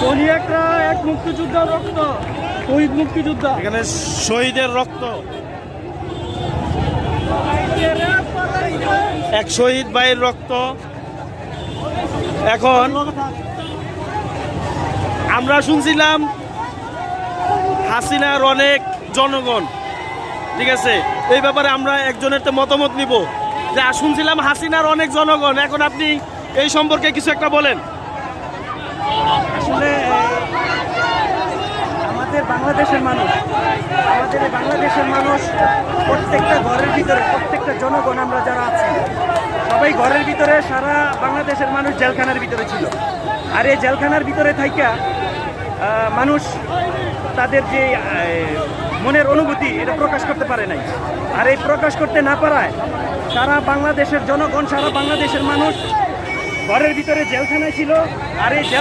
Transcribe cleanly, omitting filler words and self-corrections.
উনি একটা এক মুক্তিযোদ্ধার রক্ত, শহীদ মুক্তিযোদ্ধা। এখানে শহীদের রক্ত, এক শহীদ ভাইয়ের রক্ত। এখন আমরা শুনছিলাম হাসিনার অনেক জনগণ, ঠিক আছে, এই ব্যাপারে আমরা একজনের তো মতামত নিব যে শুনছিলাম হাসিনার অনেক জনগণ, এখন আপনি এই সম্পর্কে কিছু একটা বলেন। আসলে আমাদের বাংলাদেশের মানুষ প্রত্যেকটা ঘরের ভিতরে, প্রত্যেকটা জনগণ আমরা যারা আছি সবাই ঘরের ভিতরে, সারা বাংলাদেশের মানুষ জেলখানার ভিতরে ছিল। আর এই জেলখানার ভিতরে থাইকা মানুষ তাদের যে মনের অনুভূতি এটা প্রকাশ করতে পারে নাই। আর এই প্রকাশ করতে না পারায় সারা বাংলাদেশের জনগণ, সারা বাংলাদেশের মানুষ ঘরের ভিতরে জেলখানায় ছিল। আর এই